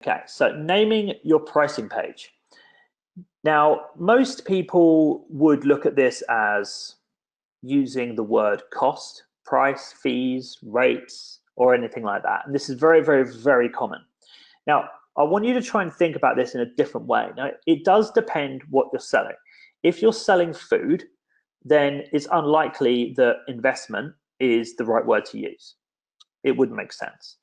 Okay, so naming your pricing page. Now, most people would look at this as using the word cost, price, fees, rates, or anything like that. And this is very, very, very common. Now, I want you to try and think about this in a different way. Now, it does depend what you're selling. If you're selling food, then it's unlikely that investment is the right word to use. It wouldn't make sense.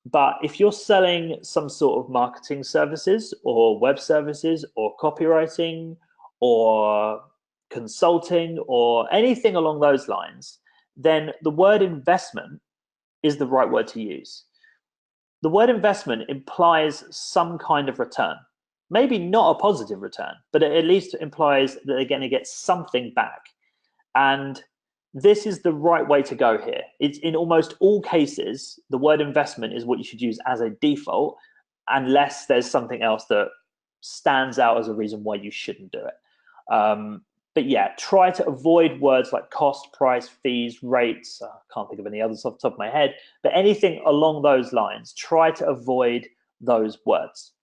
But if you're selling some sort of marketing services or web services or copywriting or consulting or anything along those lines, then the word investment is the right word to use. The word investment implies some kind of return. Maybe not a positive return, but it at least implies that they're going to get something back. And this is the right way to go here. It's in almost all cases, the word investment is what you should use as a default, unless there's something else that stands out as a reason why you shouldn't do it. But yeah, try to avoid words like cost, price, fees, rates. I can't think of any others off the top of my head, but anything along those lines, try to avoid those words.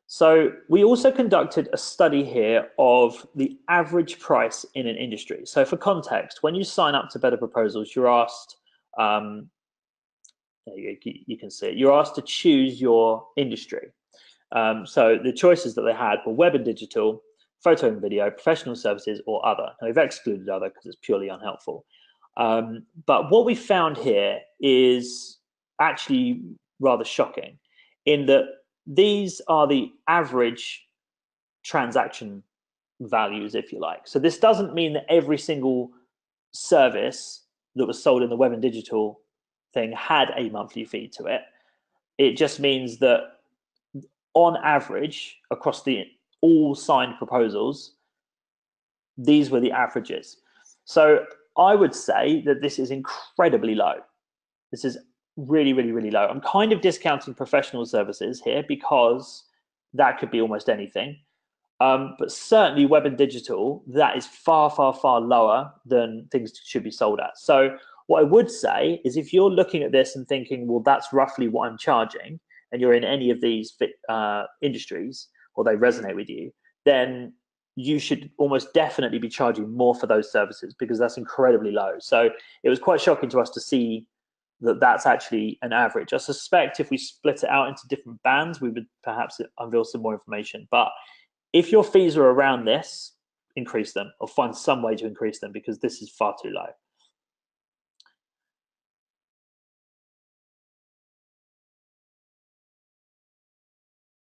So we also conducted a study here of the average price in an industry. So for context, when you sign up to Better Proposals, you're asked, you can see it, you're asked to choose your industry. So the choices that they had were web and digital, photo and video, professional services, or other. Now we've excluded other because it's purely unhelpful. But what we found here is actually rather shocking in that these are the average transaction values, if you like. So this doesn't mean that every single service that was sold in the web and digital thing had a monthly fee to it. It just means that on average, across all signed proposals, these were the averages. So I would say that this is incredibly low. This is really, really, really low. I'm kind of discounting professional services here because that could be almost anything. But certainly web and digital, that is far, far, far lower than things should be sold at. So what I would say is if you're looking at this and thinking, well, that's roughly what I'm charging, and you're in any of these industries, or they resonate with you, then you should almost definitely be charging more for those services because that's incredibly low. So it was quite shocking to us to see that that's actually an average. I suspect if we split it out into different bands, we would perhaps unveil some more information. But if your fees are around this, increase them or find some way to increase them because this is far too low.